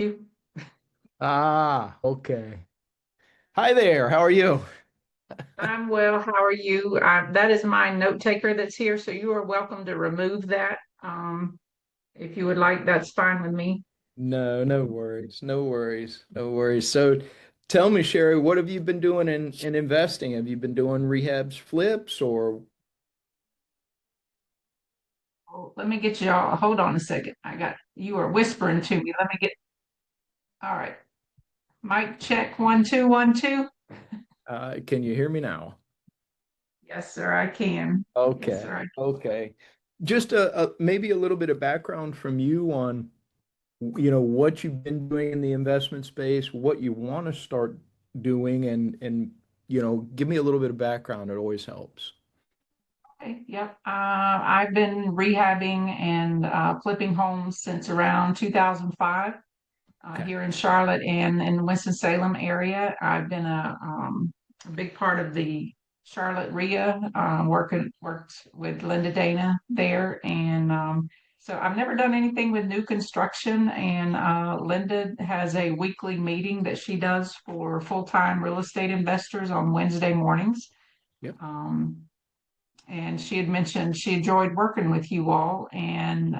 You. Ah, okay. Hi there. How are you? I'm well. How are you? That is my note taker that's here, so you are welcome to remove that. If you would like, that's fine with me. No, no worries. No worries. No worries. So tell me, Sherry, what have you been doing in investing? Have you been doing rehabs, flips, or Oh, let me get you all. Hold on a second. You are whispering to me. Let me get. All right. Mic check 1 2 1 2. can you hear me now? Yes, sir. I can. Yes, Okay. sir. Okay. Just maybe a little bit of background from you on, what you've been doing in the investment space, what you want to start doing, and give me a little bit of background. It always helps. Okay. Yep. I've been rehabbing and flipping homes since around 2005. Okay. Here in Charlotte and in the Winston-Salem area. I've been a big part of the Charlotte RIA, worked with Linda Dana there. And so I've never done anything with new construction. And Linda has a weekly meeting that she does for full-time real estate investors on Wednesday mornings. Yep. Um, and she had mentioned she enjoyed working with you all. And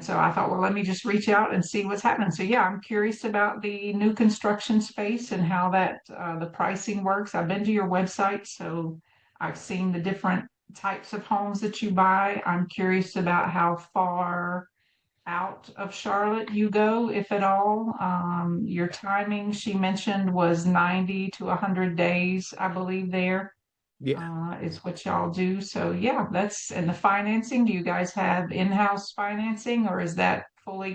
so I thought, well, let me just reach out and see what's happening. So yeah, I'm curious about the new construction space and how the pricing works. I've been to your website, so I've seen the different types of homes that you buy. I'm curious about how far out of Charlotte you go, if at all. Your timing, she mentioned, was 90 to 100 days, I believe there Yeah. is what y'all do. So yeah, and the financing. Do you guys have in-house financing, or is that fully,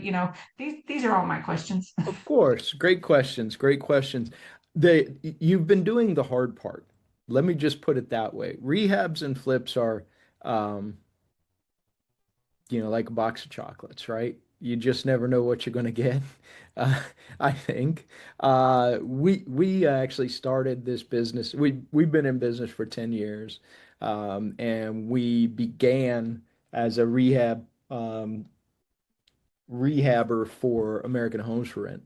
these are all my questions. Of course. Great questions. Great questions. You've been doing the hard part. Let me just put it that way. Rehabs and flips are, um, like a box of chocolates, right? You just never know what you're going to get. Uh, I think we actually started this business. We've been in business for 10 years, and we began as a rehabber for American Homes for Rent.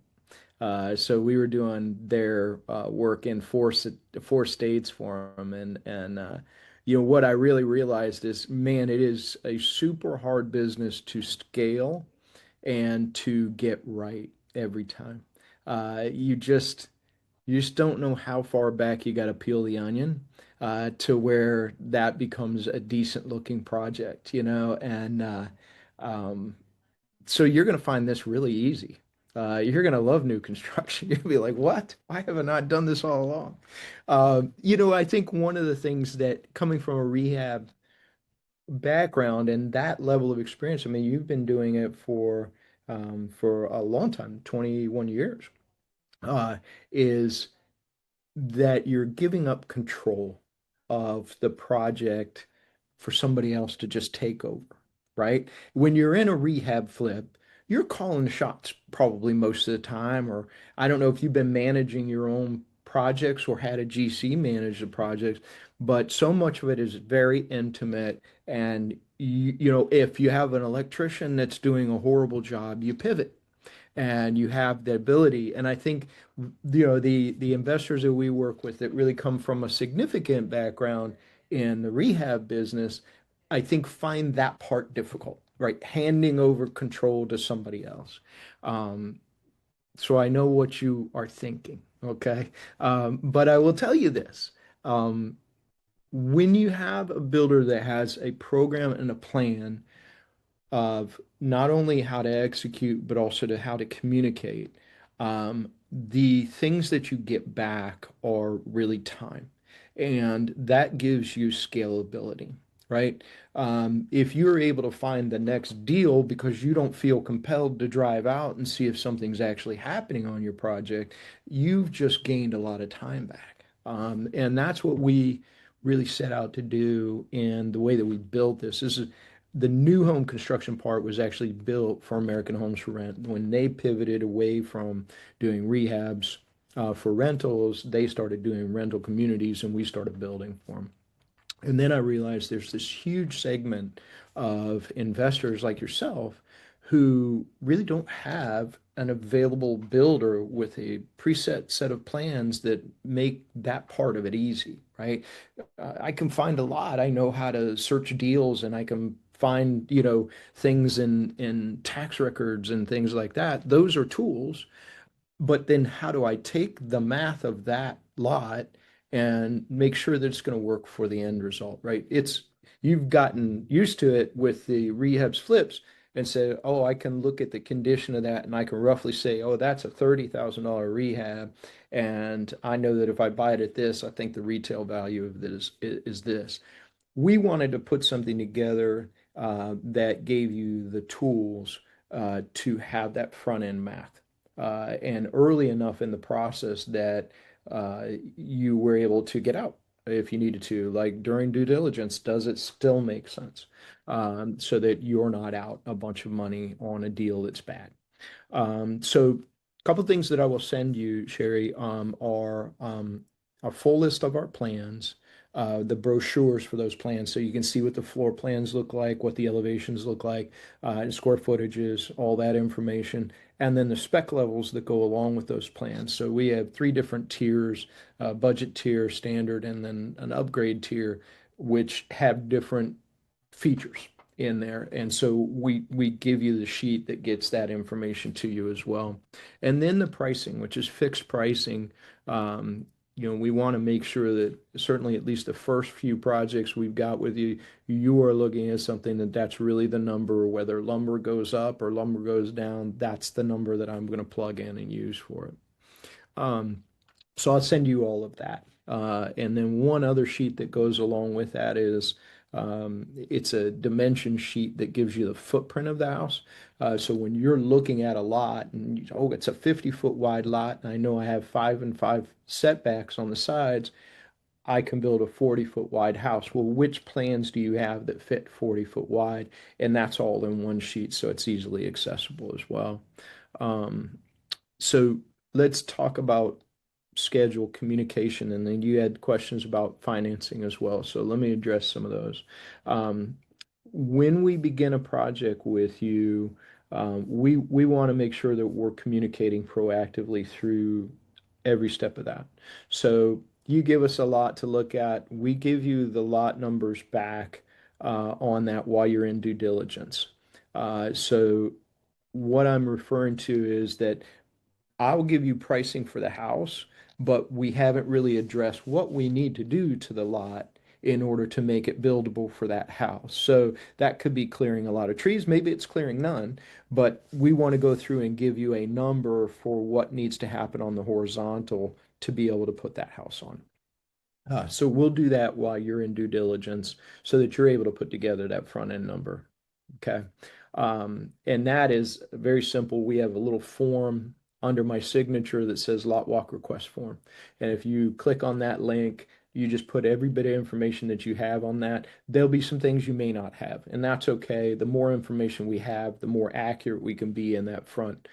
So we were doing their work in four states for them, and what I really realized is, man, it is a super hard business to scale and to get right every time. You just don't know how far back you got to peel the onion to where that becomes a decent looking project, and um, so you're going to find this really easy. You're going to love new construction. You're going to be like, what? Why have I not done this all along? I think one of the things that coming from a rehab background and that level of experience, I mean, you've been doing it for a long time, 21 years, uh, is that you're giving up control of the project for somebody else to just take over, right? When you're in a rehab flip, you're calling the shots probably most of the time, or I don't know if you've been managing your own projects or had a GC manage the projects, but so much of it is very intimate. And if you have an electrician that's doing a horrible job, you pivot and you have the ability. And I think, the investors that we work with that really come from a significant background in the rehab business, I think find that part difficult, right? Handing over control to somebody else. Um, so I know what you are thinking, okay? But I will tell you this. Um, when you have a builder that has a program and a plan of not only how to execute, but also to how to communicate. The things that you get back are really time, and that gives you scalability, right? If you're able to find the next deal because you don't feel compelled to drive out and see if something's actually happening on your project, you've just gained a lot of time back. And that's what we really set out to do in the way that we built this. This is the new home construction part was actually built for American Homes for Rent. When they pivoted away from doing rehabs for rentals, they started doing rental communities, and we started building for them. And then I realized there's this huge segment of investors like yourself who really don't have an available builder with a preset set of plans that make that part of it easy, right? I can find a lot. I know how to search deals and I can find, things in tax records and things like that. Those are tools. But then how do I take the math of that lot and make sure that it's going to work for the end result, right? You've gotten used to it with the rehabs flips and say, oh, I can look at the condition of that and I can roughly say, oh, that's a $30,000 rehab. And I know that if I buy it at this, I think the retail value of this is this. We wanted to put something together that gave you the tools to have that front end math and early enough in the process that you were able to get out if you needed to, like during due diligence, does it still make sense? So that you're not out a bunch of money on a deal that's bad. So a couple of things that I will send you, Sherry, are a full list of our plans, the brochures for those plans, so you can see what the floor plans look like, what the elevations look like, square footages, all that information, and then the spec levels that go along with those plans. So we have three different tiers, budget tier, standard, and then an upgrade tier, which have different features in there. And so we give you the sheet that gets that information to you as well. And then the pricing, which is fixed pricing. We want to make sure that certainly at least the first few projects we've got with you, you are looking at something that's really the number, whether lumber goes up or lumber goes down, that's the number that I'm going to plug in and use for it. So I'll send you all of that. And then one other sheet that goes along with that is it's a dimension sheet that gives you the footprint of the house. So when you're looking at a lot and, oh, it's a 50-foot wide lot, and I know I have 5 and 5 setbacks on the sides, I can build a 40-foot wide house. Well, which plans do you have that fit 40-foot wide? And that's all in one sheet, so it's easily accessible as well. So let's talk about schedule communication, and then you had questions about financing as well. So let me address some of those. Um, when we begin a project with you, we want to make sure that we're communicating proactively through every step of that. So you give us a lot to look at. We give you the lot numbers back on that while you're in due diligence. So what I'm referring to is that I'll give you pricing for the house, but we haven't really addressed what we need to do to the lot in order to make it buildable for that house. So that could be clearing a lot of trees. Maybe it's clearing none, but we want to go through and give you a number for what needs to happen on the horizontal to be able to put that house on. So we'll do that while you're in due diligence so that you're able to put together that front end number. Okay. And that is very simple. We have a little form under my signature that says lot walk request form. And if you click on that link, you just put every bit of information that you have on that. There'll be some things you may not have, and that's okay. The more information we have, the more accurate we can be in that front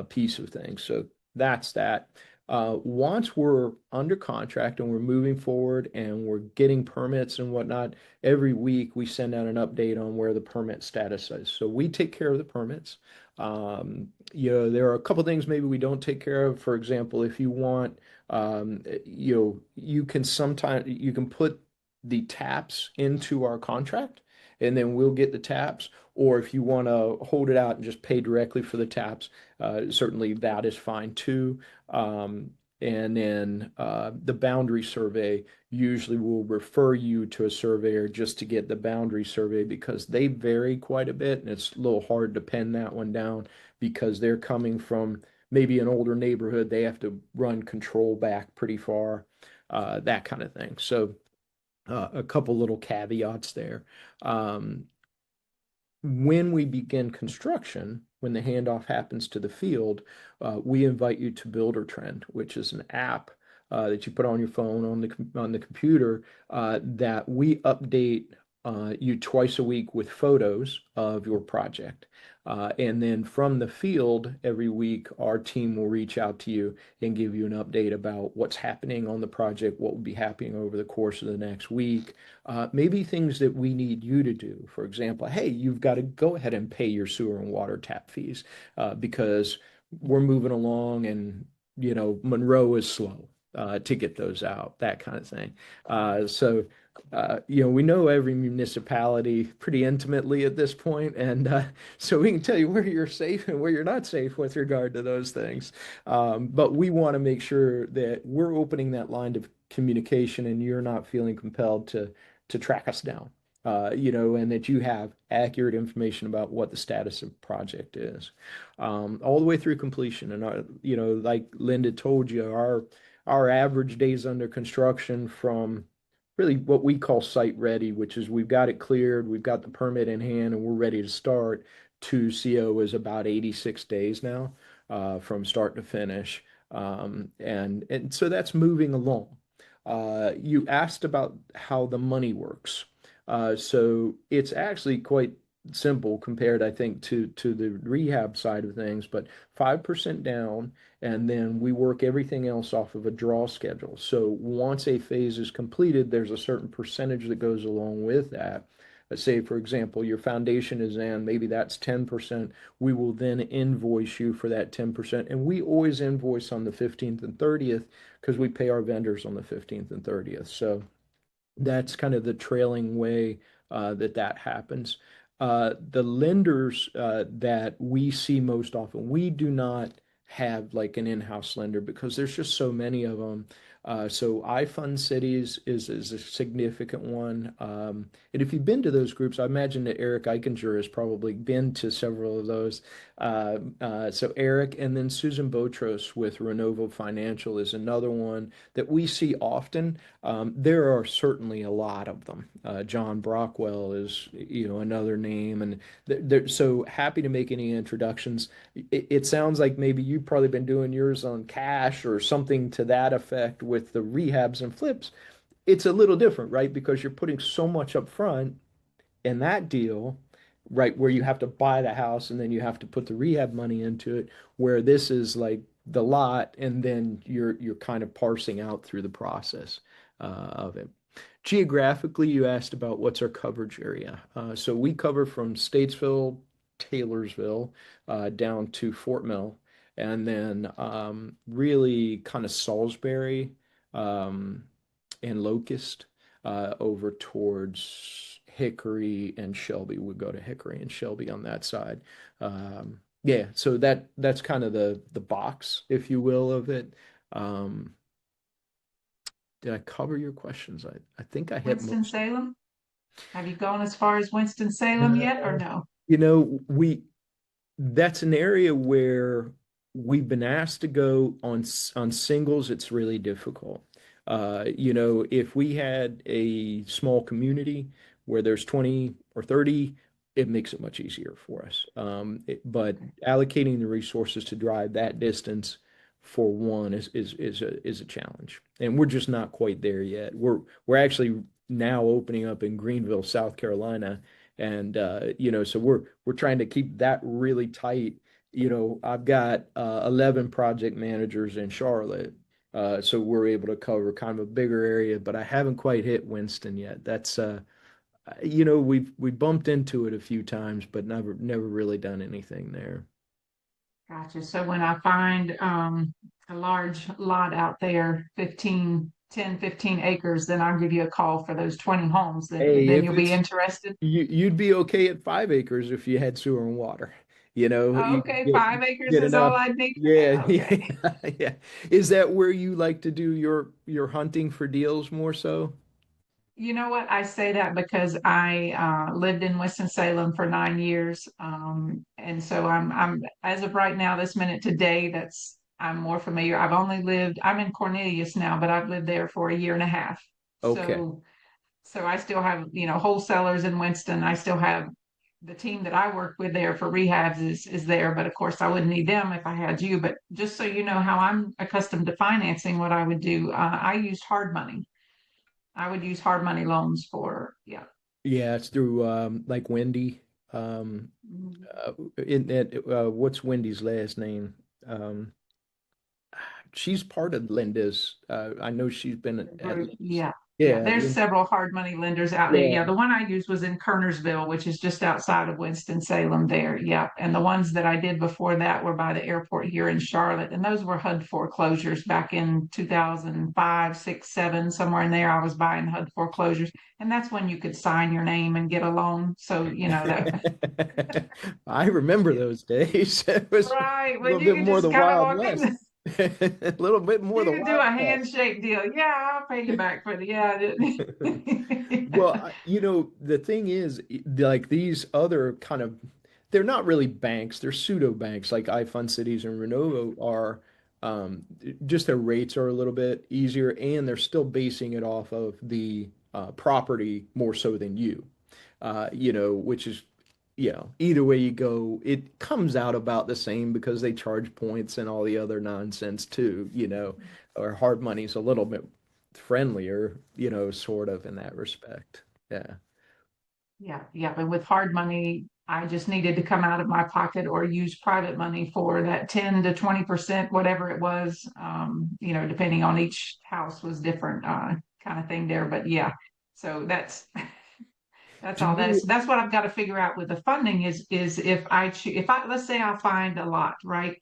piece of things. So that's that. Once we're under contract and we're moving forward and we're getting permits and whatnot, every week we send out an update on where the permit status is. So we take care of the permits. There are a couple things maybe we don't take care of. For example, if you want, you can sometimes you can put the taps into our contract and then we'll get the taps. Or if you want to hold it out and just pay directly for the taps, certainly that is fine too. And then the boundary survey usually will refer you to a surveyor just to get the boundary survey because they vary quite a bit and it's a little hard to pin that one down because they're coming from maybe an older neighborhood. They have to run control back pretty far, that kind of thing. So a couple little caveats there. When we begin construction, when the handoff happens to the field, we invite you to Builder Trend, which is an app that you put on your phone on the computer that we update you twice a week with photos of your project. And then from the field, every week, our team will reach out to you and give you an update about what's happening on the project, what will be happening over the course of the next week, maybe things that we need you to do. For example, hey, you've got to go ahead and pay your sewer and water tap fees because we're moving along and, Monroe is slow. To get those out, that kind of thing. We know every municipality pretty intimately at this point, and so we can tell you where you're safe and where you're not safe with regard to those things. But we want to make sure that we're opening that line of communication, and you're not feeling compelled to track us down. And that you have accurate information about what the status of the project is, all the way through completion. And like Linda told you, our average days under construction from really what we call site ready, which is we've got it cleared, we've got the permit in hand, and we're ready to start, to CO is about 86 days now, from start to finish. And so that's moving along. You asked about how the money works. So it's actually quite simple compared, I think, to the rehab side of things, but 5% down, and then we work everything else off of a draw schedule. So once a phase is completed, there's a certain percentage that goes along with that. Let's say, for example, your foundation is in, maybe that's 10%. We will then invoice you for that 10%. And we always invoice on the 15th and 30th because we pay our vendors on the 15th and 30th. So that's kind of the trailing way that happens. The lenders that we see most often, we do not have like an in-house lender because there's just so many of them. So I Fund Cities is a significant one. And if you've been to those groups, I imagine that Eric Eichinger has probably been to several of those. So Eric, and then Susan Botros with Renovo Financial is another one that we see often. There are certainly a lot of them. John Brockwell is, another name, and they're so happy to make any introductions. It sounds like maybe you've probably been doing yours on cash or something to that effect with the rehabs and flips. It's a little different, right? Because you're putting so much up front in that deal, right, where you have to buy the house and then you have to put the rehab money into it, where this is like the lot and then you're kind of parsing out through the process of it. Geographically, you asked about what's our coverage area. So we cover from Statesville, Taylorsville, down to Fort Mill, and then really kind of Salisbury um, and Locust over towards Hickory and Shelby. Would go to Hickory and Shelby on that side. Yeah, so that's kind of the box, if you will, of it. Um, did I cover your questions? I think I hit most. Winston-Salem? Have you gone as far as Winston-Salem yet or No. no? We that's an area where we've been asked to go on singles. It's really difficult. If we had a small community where there's 20 or 30, it makes it much easier for us. But Okay. allocating the resources to drive that distance for one is a challenge, and we're just not quite there yet. We're actually now opening up in Greenville, South Carolina, and so we're trying to keep that really tight. I've got 11 project managers in Charlotte, so we're able to cover kind of a bigger area, but I haven't quite hit Winston yet. That's we bumped into it a few times, but never really done anything there. Gotcha. So when I find a large lot out there, 15 acres, then I'll give you a call for those 20 homes. Hey, Then if you'll be it's interested. you'd be okay at 5 acres if you had sewer and water. You could Okay, 5 acres get is all enough. I need for Yeah, now. Okay. yeah, yeah. Is that where you like to do your hunting for deals more so? You know what? I say that because I lived in Winston-Salem for 9 years. And so I'm as of right now, this minute today, I'm more familiar. I'm in Cornelius now, but I've lived there for a year and a half. Okay. So I still have, wholesalers in Winston. I still have the team that I work with there for rehabs is there, but of course I wouldn't need them if I had you. But just so you know how I'm accustomed to financing, what I would do, I would use hard money loans for, yeah. Yeah, it's through like Wendy. Um, Mm, in it, what's Wendy's last name? Um, she's part of Linda's. I know she's been the at group, Linda's. yeah. Yeah, Yeah, there's Lin several hard money lenders out there. yeah. Yeah, the one I used was in Kernersville, which is just outside of Winston-Salem there. Yeah. And the ones that I did before that were by the airport here in Charlotte. And those were HUD foreclosures back in 2005, 6, 7, somewhere in there. I was buying HUD foreclosures. And that's when you could sign your name and get a loan. So, that I remember those days. It was a right. When little you bit could more the just kind of Wild walk West. in. A little bit more You the could do Wild a West. handshake deal. Yeah, I'll pay you back for the yeah. Well, the thing is, like these other kind of, they're not really banks, they're pseudo banks like iFund Cities and Renovo are. Um, just their rates are a little bit easier, and they're still basing it off of the property more so than you. Which is, either way you go, it comes out about the same because they charge points and all the other nonsense too, or hard money's a little bit friendlier, sort of in that respect. Yeah. Yeah, yeah. But with hard money, I just needed to come out of my pocket or use private money for that 10 to 20%, whatever it was. Depending on each house was different kind of thing there. But yeah, so that's Do all that is. So you, that's what I've got to figure out with the funding is if I let's say I find a lot, right?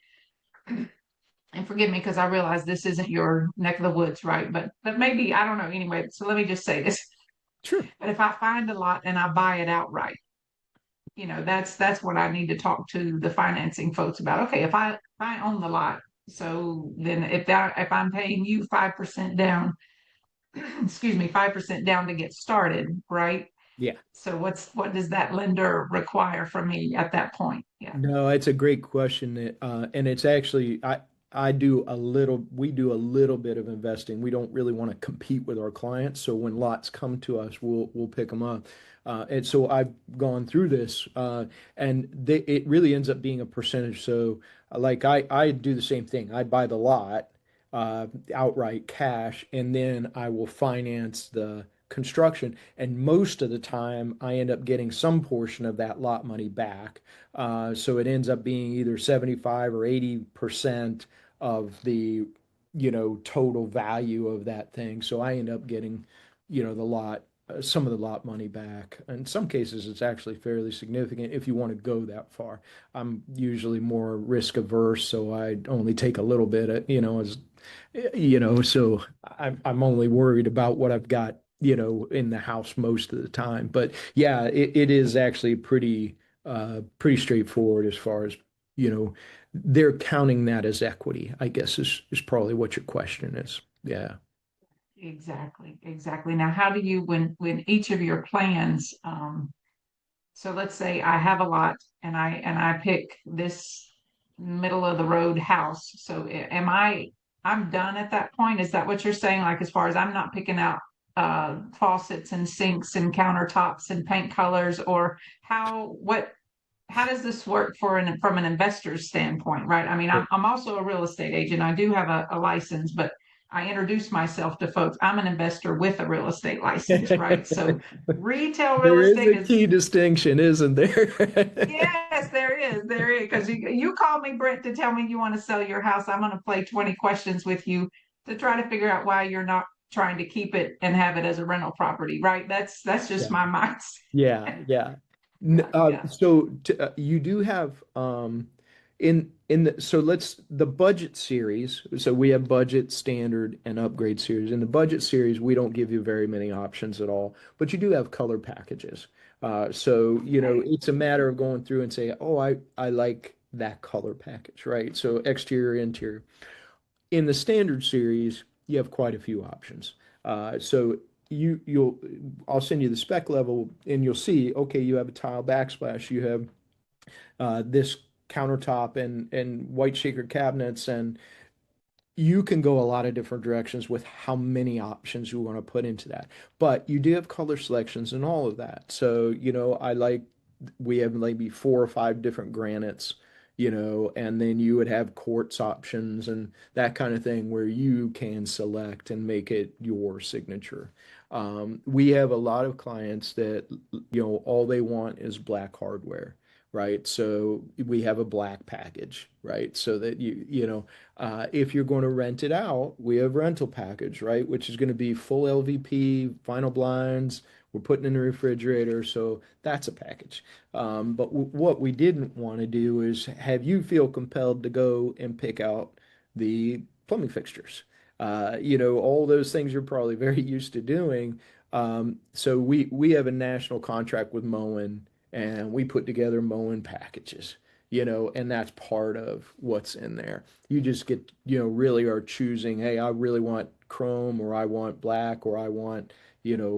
And forgive me because I realize this isn't your neck of the woods, right? But maybe I don't know. Anyway, so let me just say this. sure. But if I find a lot and I buy it outright, that's what I need to talk to the financing folks about. Okay, if I own the lot, so then if I'm paying you 5% down, excuse me, 5% down to get started, right? Yeah. So what does that lender require from me at that point? Yeah. No, it's a great question. And it's actually, we do a little bit of investing. We don't really want to compete with our clients. So when lots come to us, we'll pick them up. And so I've gone through this, and it really ends up being a percentage. So like I do the same thing. I buy the lot, outright cash, and then I will finance the construction. And most of the time, I end up getting some portion of that lot money back. So it ends up being either 75 or 80% of the, total value of that thing. So I end up getting, the lot, some of the lot money back. In some cases, it's actually fairly significant if you want to go that far. I'm usually more risk averse, so I only take a little bit, so I'm only worried about what I've got, in the house most of the time. But yeah, it is actually pretty straightforward as far as, you know, they're counting that as equity, I guess is probably what your question is. Yeah. Exactly, exactly. Now, how do you when each of your plans, so let's say I have a lot and I pick this middle of the road house. So I'm done at that point? Is that what you're saying? Like as far as I'm not picking out faucets and sinks and countertops and paint colors, or how does this work from an investor's standpoint, right? I mean, I'm also a real estate agent. I do have a license, but I introduce myself to folks. I'm an investor with a real estate license, right? So retail real There is estate a is key distinction, isn't there? yes, there is. Because you call me, Brent, to tell me you want to sell your house. I'm going to play 20 questions with you to try to figure out why you're not trying to keep it and have it as a rental property, right? That's just Yeah. my mindset. Yeah, yeah. Yeah, yeah. You do have the budget series. So we have budget, standard, and upgrade series. In the budget series, we don't give you very many options at all, but you do have color packages. So Okay. it's a matter of going through and say, oh, I like that color package, right? So exterior, interior. In the standard series, you have quite a few options. So you'll I'll send you the spec level and you'll see, okay, you have a tile backsplash, you have this countertop and white shaker cabinets, and you can go a lot of different directions with how many options you want to put into that. But you do have color selections and all of that. So, we have maybe 4 or 5 different granites, and then you would have quartz options and that kind of thing where you can select and make it your signature. We have a lot of clients that, all they want is black hardware, right? So we have a black package, right? So that if you're going to rent it out, we have rental package, right? Which is going to be full LVP, vinyl blinds. We're putting in the refrigerator, so that's a package. But what we didn't want to do is have you feel compelled to go and pick out the plumbing fixtures. All those things you're probably very used to doing. So we have a national contract with Moen, and we put together Moen packages, and that's part of what's in there. You just get, really are choosing, hey, I really want chrome, or I want black, or I want,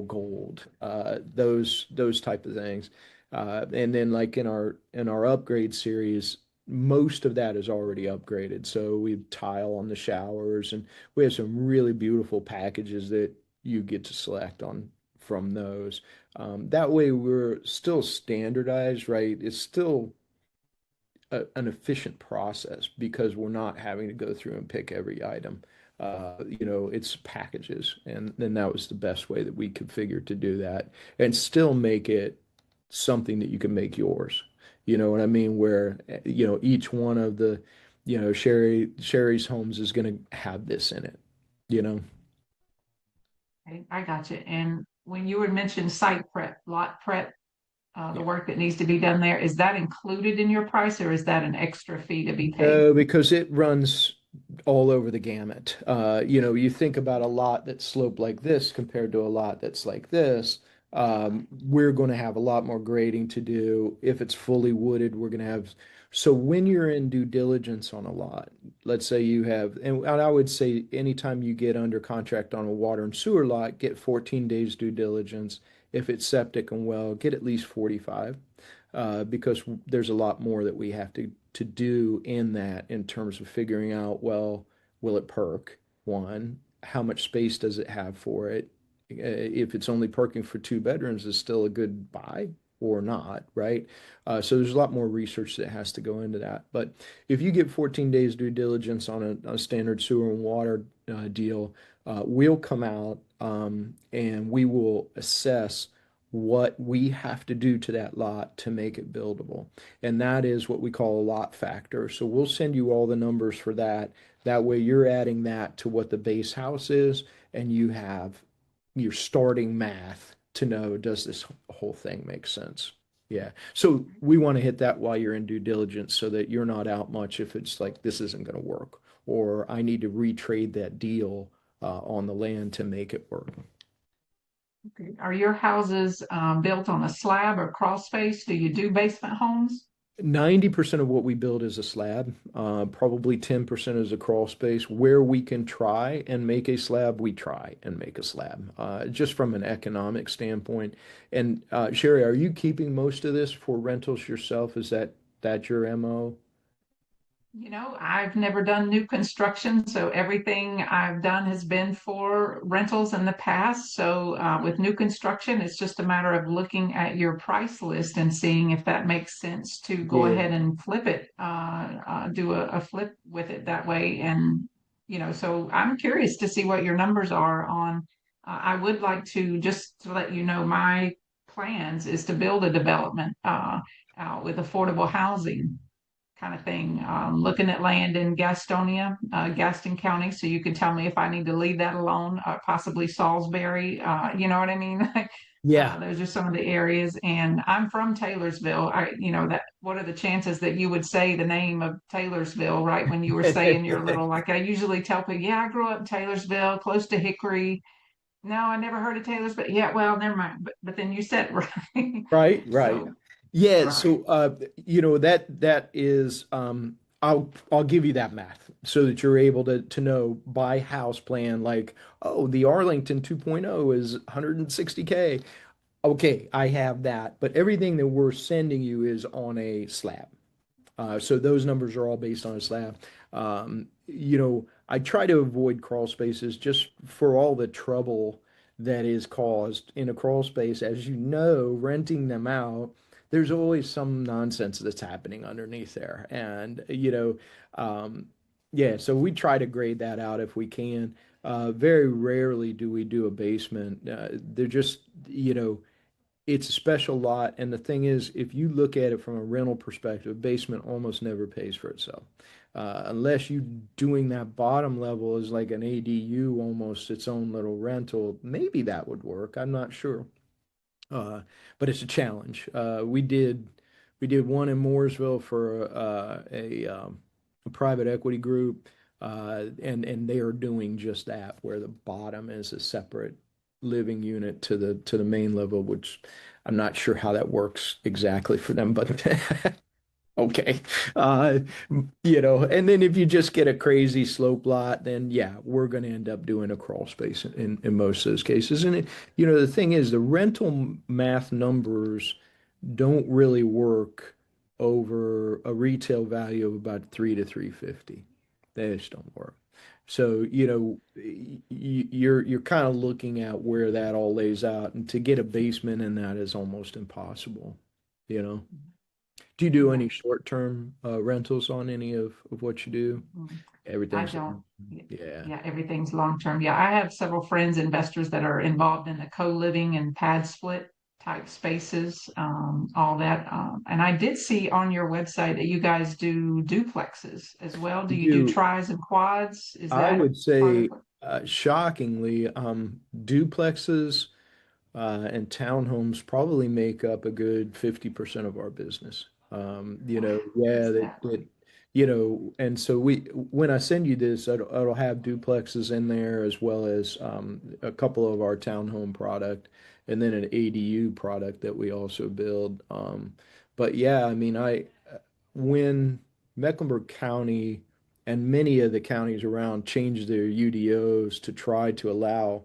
gold, those type of things. And then like in our upgrade series, most of that is already upgraded. So we tile on the showers, and we have some really beautiful packages that you get to select on from those. That way we're still standardized, right? It's still an efficient process because we're not having to go through and pick every item. It's packages, and then that was the best way that we could figure to do that and still make it something that you can make yours. You know what I mean? Where, each one of the, Sherry's homes is going to have this in it, you know? Okay, I got you. And when you would mention site prep, lot prep, the work that needs to be done there, is that included in your price or is that an extra fee to be paid? No, because it runs all over the gamut. You think about a lot that's sloped like this compared to a lot that's like this. We're going to have a lot more grading to do. If it's fully wooded, we're going to have. So when you're in due diligence on a lot, let's say you have, and I would say anytime you get under contract on a water and sewer lot, get 14 days due diligence. If it's septic and well, get at least 45, because there's a lot more that we have to do in that in terms of figuring out, well, will it perk? One, how much space does it have for it? If it's only perking for 2 bedrooms, is still a good buy or not, right? So there's a lot more research that has to go into that. But if you get 14 days due diligence on a standard sewer and water deal, we'll come out, and we will assess what we have to do to that lot to make it buildable. And that is what we call a lot factor. So we'll send you all the numbers for that. That way you're adding that to what the base house is, and you have your starting math to know, does this whole thing make sense? Yeah. So we want to hit that while you're in due diligence so that you're not out much if it's like this isn't going to work, or I need to retrade that deal on the land to make it work. Okay. Are your houses built on a slab or crawl space? Do you do basement homes? 90% of what we build is a slab. Probably 10% is a crawl space. Where we can try and make a slab, we try and make a slab, just from an economic standpoint. And Sherry, are you keeping most of this for rentals yourself? Is that your MO? I've never done new construction, so everything I've done has been for rentals in the past. So with new construction, it's just a matter of looking at your price list and seeing if that makes sense to go Yeah. ahead and flip it, do a flip with it that way. And, so I'm curious to see what your numbers are on. I would like to just to let you know my plans is to build a development out with affordable housing kind of thing. Looking at land in Gastonia, Gaston County, so you can tell me if I need to leave that alone, possibly Salisbury. You know what I mean? Yeah. Those are some of the areas, and I'm from Taylorsville. That what are the chances that you would say the name of Taylorsville right when you were saying your little? Like I usually tell people, yeah, I grew up in Taylorsville, close to Hickory. No, I never heard of Taylorsville. Yeah, well, never mind. But then you said right. Right, right. So Yeah, right. so that is, I'll give you that math so that you're able to know by house plan, like, oh, the Arlington 2.0 is 160K. Okay, I have that, but everything that we're sending you is on a slab. So those numbers are all based on a slab. I try to avoid crawl spaces just for all the trouble that is caused in a crawl space. As you know, renting them out, there's always some nonsense that's happening underneath there. And, Yeah, so we try to grade that out if we can. Very rarely do we do a basement. They're just, you know, it's a special lot. And the thing is, if you look at it from a rental perspective, basement almost never pays for itself. Unless you doing that bottom level is like an ADU, almost its own little rental, maybe that would work. I'm not sure. Uh, but it's a challenge. We did one in Mooresville for a private equity group, and they are doing just that, where the bottom is a separate living unit to the main level, which I'm not sure how that works exactly for them, but okay. Uh, and then if you just get a crazy slope lot, then yeah, we're going to end up doing a crawl space in most of those cases. And the thing is, the rental math numbers don't really work over a retail value of about 3 to 350. They just don't work. So, you're kind of looking at where that all lays out, and to get a basement in that is almost impossible, you know. Do you do Yeah. any short-term rentals on any of what you do? Mhm. I Everything's don't. long. Yeah. Yeah, everything's long term. Yeah, I have several friends, investors that are involved in the co-living and pad split type spaces, all that. And I did see on your website that you guys do duplexes as well. Do We you do do. tris and quads? Is I that would part of say, what? shockingly, duplexes and townhomes probably make up a good 50% of our business. Wow, Yeah, is that right? and so when I send you this, it'll have duplexes in there as well as a couple of our townhome product, and then an ADU product that we also build. But yeah, I mean, when Mecklenburg County and many of the counties around changed their UDOs to try to allow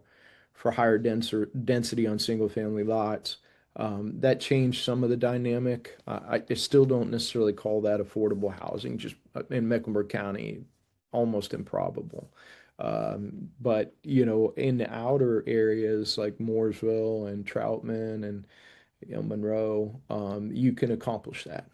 for higher density on single family lots. That changed some of the dynamic. I still don't necessarily call that affordable housing, just in Mecklenburg County, almost improbable. But in the outer areas like Mooresville and Troutman and Monroe, you can accomplish that.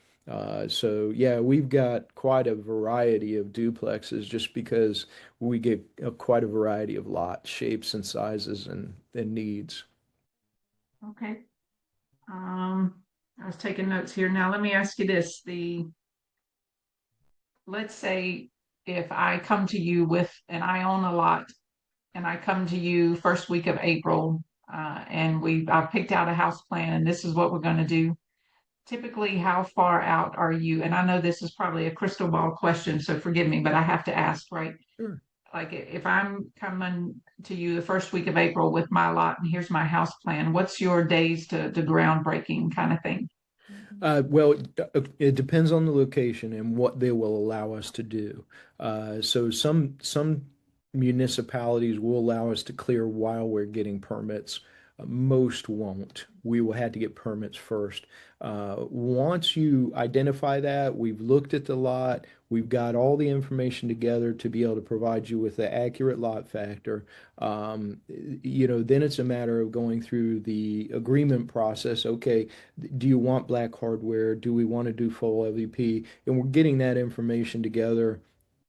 So yeah, we've got quite a variety of duplexes just because we get quite a variety of lot shapes and sizes and needs. Okay. I was taking notes here. Now let me ask you this. Let's say if I come to you with, and I own a lot, and I come to you first week of April, and I've picked out a house plan, and this is what we're going to do. Typically, how far out are you? And I know this is probably a crystal ball question, so forgive me, but I have to ask, right? Sure. Like if I'm coming to you the first week of April with my lot, and here's my house plan, what's your days to groundbreaking kind of thing? Well, it depends on the location and what they will allow us to do. So some municipalities will allow us to clear while we're getting permits. Most won't. We will have to get permits first. Once you identify that, we've looked at the lot, we've got all the information together to be able to provide you with the accurate lot factor. Then it's a matter of going through the agreement process. Okay, do you want black hardware? Do we want to do full LVP? And we're getting that information together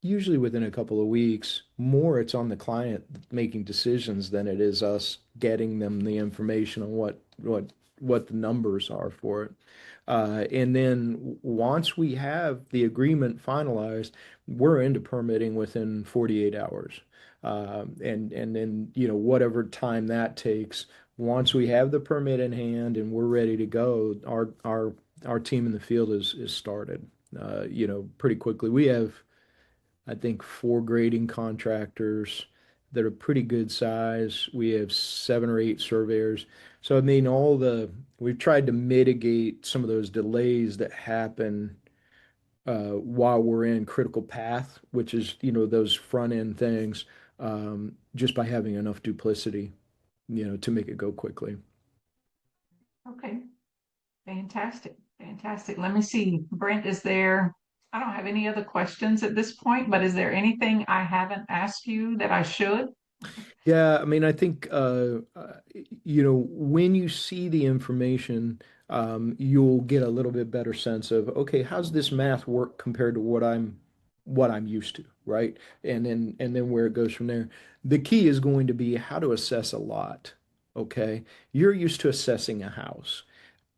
usually within a couple of weeks. More it's on the client making decisions than it is us getting them the information on what the numbers are for it. And then once we have the agreement finalized, we're into permitting within 48 hours. And then whatever time that takes, once we have the permit in hand and we're ready to go, our team in the field is started. Pretty quickly. We have, I think, four grading contractors that are pretty good size. We have 7 or 8 surveyors. So I mean, we've tried to mitigate some of those delays that happen while we're in critical path, which is those front end things, just by having enough duplicity, to make it go quickly. Okay, fantastic, fantastic. Let me see. Brent, is there, I don't have any other questions at this point, but is there anything I haven't asked you that I should? Yeah, I mean, I think when you see the information, you'll get a little bit better sense of, okay, how's this math work compared to what I'm what I'm used to, right? And then where it goes from there. The key is going to be how to assess a lot. Okay. You're used to assessing a house.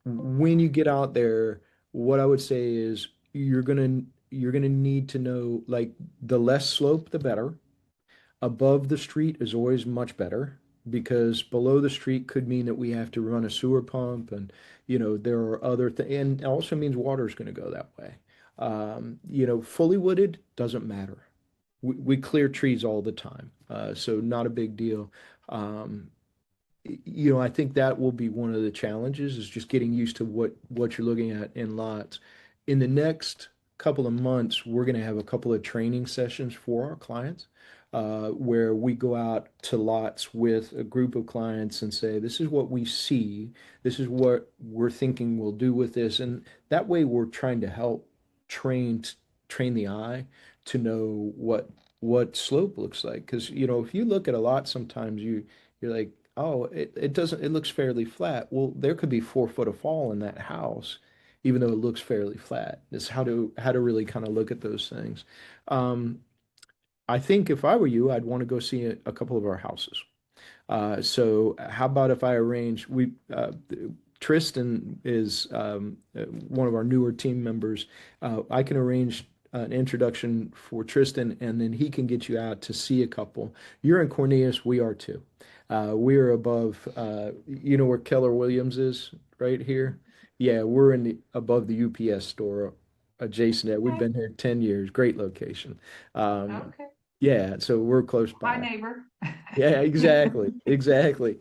When you get out there, what I would say is you're gonna need to know like the less slope, the better. Above the street is always much better because below the street could mean that we have to run a sewer pump and there are other things and it also means water is going to go that way. Fully wooded doesn't matter. We clear trees all the time, so not a big deal. Um, I think that will be one of the challenges is just getting used to what you're looking at in lots. In the next couple of months, we're going to have a couple of training sessions for our clients, where we go out to lots with a group of clients and say, this is what we see, this is what we're thinking we'll do with this, and that way we're trying to help train train the eye to know what slope looks like. Because if you look at a lot, sometimes you're like, oh, it doesn't, it looks fairly flat. Well, there could be 4 foot of fall in that house, even though it looks fairly flat. It's how to really kind of look at those things. Um, I think if I were you, I'd want to go see a couple of our houses. So how about if I arrange, Tristan is one of our newer team members. I can arrange an introduction for Tristan, and then he can get you out to see a couple. You're in Cornelius, we are too. We are above, you know where Keller Williams is, right here? Yeah, we're above the UPS store adjacent to it. We've Okay. been here 10 years. Great location. Um, Okay. yeah, so we're close Hi, by. neighbor. Yeah, exactly. Exactly.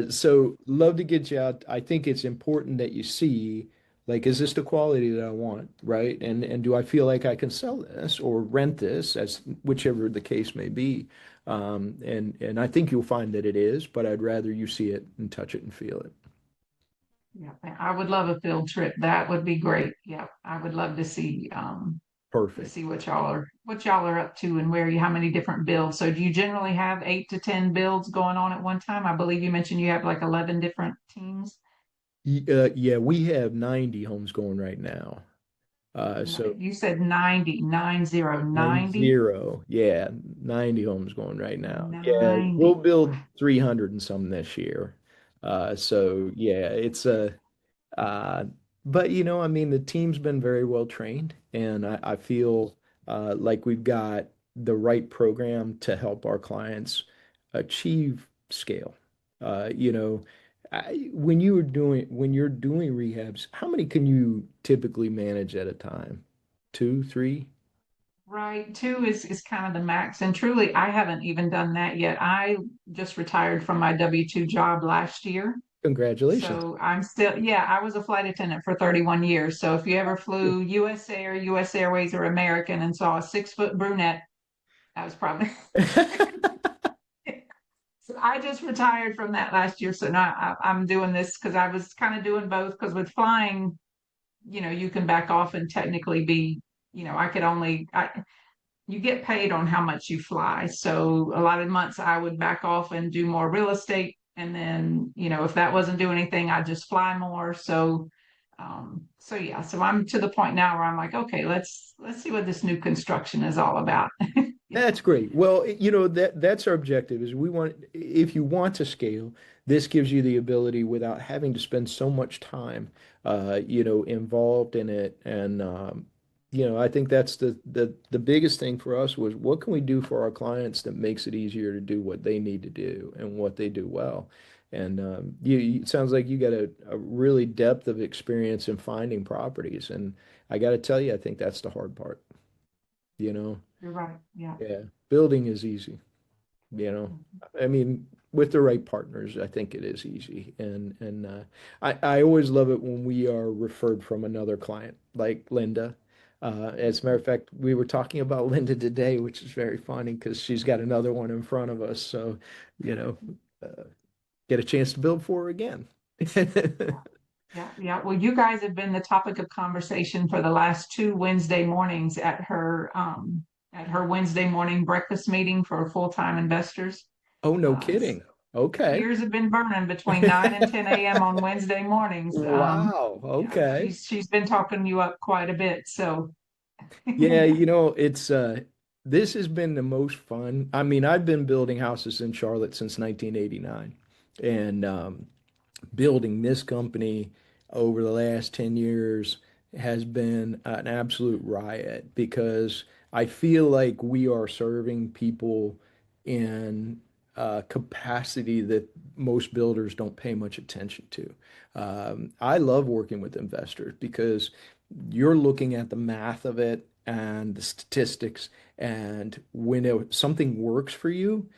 So love to get you out. I think it's important that you see, like, is this the quality that I want, right? And do I feel like I can sell this or rent this, as whichever the case may be. And I think you'll find that it is, but I'd rather you see it and touch it and feel it. Yeah, I would love a field trip. That would be great. Yeah, I would love to Perfect. see what y'all are up to and where you how many different builds. So do you generally have 8 to 10 builds going on at one time? I believe you mentioned you have like 11 different teams. Yeah, we have 90 homes going right now. So You said 90, 90, Nine 90, zero. Yeah, 90 homes going right now. Yeah, we'll 90. build Wow. 300 and some this year. So yeah, it's a uh but I mean the team's been very well trained and I feel like we've got the right program to help our clients achieve scale. When you're doing rehabs, how many can you typically manage at a time? Two, three? Right. Two is kind of the max. And truly, I haven't even done that yet. I just retired from my W-2 job last year. Congratulations. So I'm still, yeah, I was a flight attendant for 31 years. So if you ever flew USA or US Airways or American and saw a 6 foot brunette, that was probably. So I just retired from that last year. So now I'm doing this because I was kind of doing both because with flying, you can back off and technically be, I could only, you get paid on how much you fly. So a lot of months I would back off and do more real estate. And then, if that wasn't doing anything, I'd just fly more. So yeah, so I'm to the point now where I'm like, okay, let's see what this new construction is all about. Yeah. That's great. Well, that's our objective is if you want to scale, this gives you the ability without having to spend so much time involved in it. And I think that's the biggest thing for us was what can we do for our clients that makes it easier to do what they need to do and what they do well. And it sounds like you got a really depth of experience in finding properties. And I got to tell you, I think that's the hard part, you know. You're right. Yeah. Yeah, building is easy, you know. Mhm. I mean, with the right partners, I think it is easy. And I always love it when we are referred from another client, like Linda. As a matter of fact, we were talking about Linda today, which is very funny because she's got another one in front of us. So, you know, uh, get a chance to build for her again. Yeah. Yeah. Yeah. Well, you guys have been the topic of conversation for the last two Wednesday mornings at her Wednesday morning breakfast meeting for full-time investors. Oh, no So kidding. Okay. gears have been burning between 9 and 10 a.m. on Wednesday mornings. Wow. Yeah, Okay. she's been talking you up quite a bit. So Yeah, it's this has been the most fun. I mean, I've been building houses in Charlotte since 1989, and building this company over the last 10 years has been an absolute riot because I feel like we are serving people in a capacity that most builders don't pay much attention to. I love working with investors because you're looking at the math of it and the statistics, and when something works for you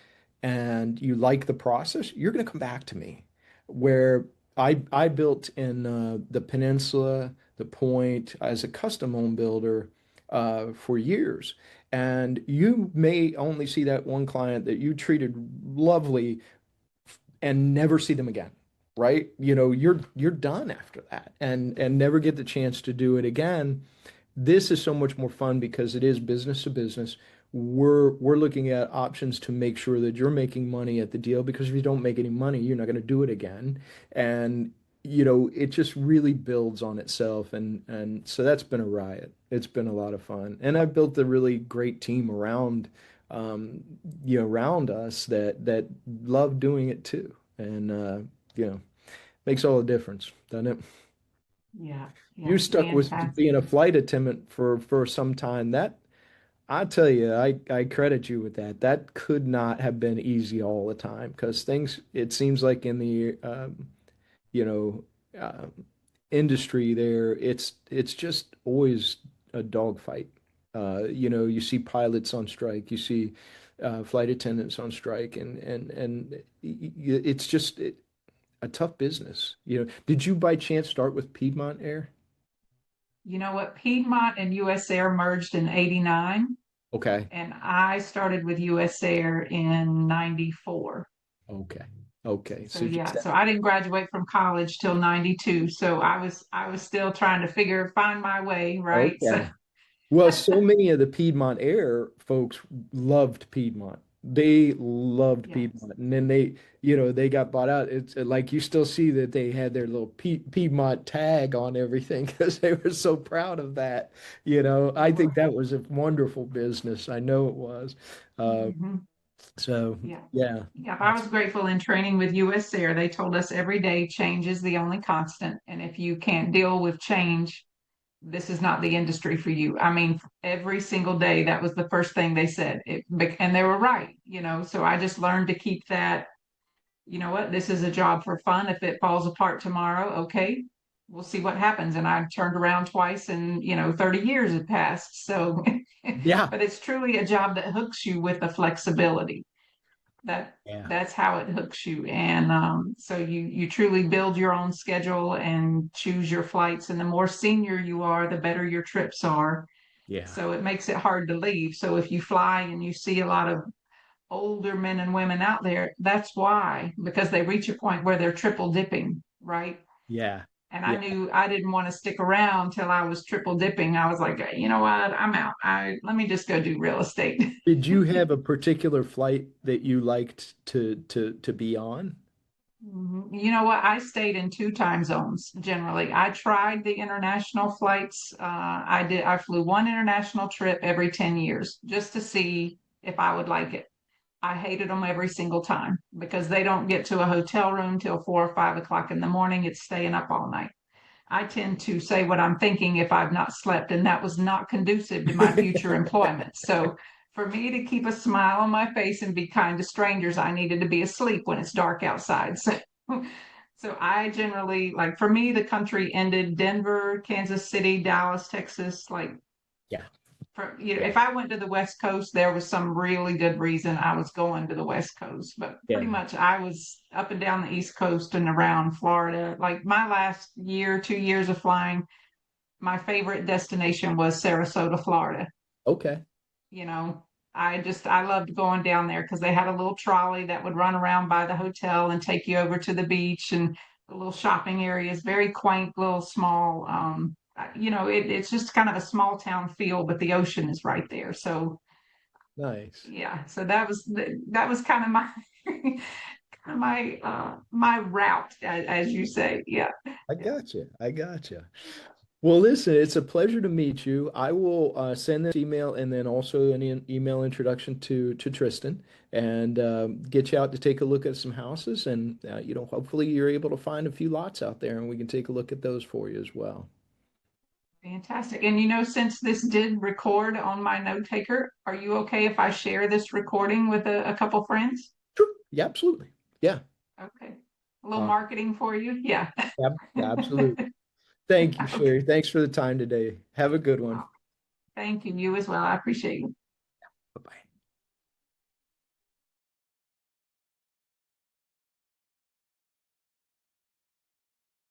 and you like the process, you're going to come back to me. Where I built in the Peninsula, the Point, as a custom home builder for years. And you may only see that one client that you treated lovely and never see them again, right? You're done after that and never get the chance to do it again. This is so much more fun because it is business to business. We're looking at options to make sure that you're making money at the deal, because if you don't make any money, you're not going to do it again. And it just really builds on itself, and so that's been a riot. It's been a lot of fun. And I've built a really great team um, around us that love doing it too. And you know, makes all the difference, doesn't it? Yeah, You yeah, stuck with fantastic. being a flight attendant for some time. That I tell you, I credit you with that. That could not have been easy all the time, because it seems like in the you know, industry there, it's just always a dogfight. You see pilots on strike, you see flight attendants on strike, and it's just a tough business. Did you by chance start with Piedmont Air? You know what? Piedmont and US Air merged in 89, Okay. and I started with US Air in 94. Okay. Okay. So So just yeah, that. so I didn't graduate from college till 92. So I was still trying to find my way, right? So Okay. Well, so many of the Piedmont Air folks loved Piedmont. They loved yes. Piedmont. And then they got bought out. It's like you still see that they had their little Piedmont tag on everything because they were so proud of that. I think that was a wonderful business. I know it was. Uh, Mhm. so Yeah. yeah, Yeah, I that's was grateful in training with US Air. They told us every day change is the only constant. And if you can't deal with change, this is not the industry for you. I mean, every single day, that was the first thing they said. And they were right. So I just learned to keep that, you know what, this is a job for fun. If it falls apart tomorrow, okay, we'll see what happens. And I turned around twice and, 30 years had passed. So, yeah, but it's truly a job that hooks you with the flexibility that yeah, that's how it hooks you. And so you truly build your own schedule and choose your flights, and the more senior you are, the better your trips are, yeah, so it makes it hard to leave. So if you fly and you see a lot of older men and women out there, that's why, because they reach a point where they're triple dipping, right? yeah, And I yeah. knew I didn't want to stick around till I was triple dipping. I was like, you know what, I'm out. I Let me just go do real estate. Did you have a particular flight that you liked to be on? You know what? I stayed in two time zones generally. I tried the international flights. I flew one international trip every 10 years just to see if I would like it. I hated them every single time because they don't get to a hotel room till 4 or 5 o'clock in the morning. It's staying up all night. I tend to say what I'm thinking if I've not slept, and that was not conducive to my future employment. So, for me to keep a smile on my face and be kind to strangers, I needed to be asleep when it's dark outside. So I generally, like, for me, the country ended Denver, Kansas City, Dallas, Texas. Like, Yeah, if yeah, I went to the West Coast, there was some really good reason I was going to the West Coast. But pretty yeah. much I was up and down the East Coast and around Florida. Like my last year, 2 years of flying, my favorite destination was Sarasota, Florida. Okay. You know, I loved going down there because they had a little trolley that would run around by the hotel and take you over to the beach and the little shopping areas, very quaint, little small. It's just kind of a small town feel, but the ocean is right there. So Nice. yeah, so that was kind of my my route, as you say. Yeah, I yeah. got you. I got you. Well, listen, it's a pleasure to meet you. I will send this email and then also an email introduction to Tristan and get you out to take a look at some houses. And, hopefully you're able to find a few lots out there and we can take a look at those for you as well. Fantastic. And since this did record on my note taker, are you okay if I share this recording with a couple friends? Sure. Yeah, absolutely. Yeah. Okay. A little Uh, marketing for you. Yeah. yeah, absolutely. Thank you, Okay. Sherry. Thanks for the time today. Have a good one. Thank you. You as well. I appreciate you.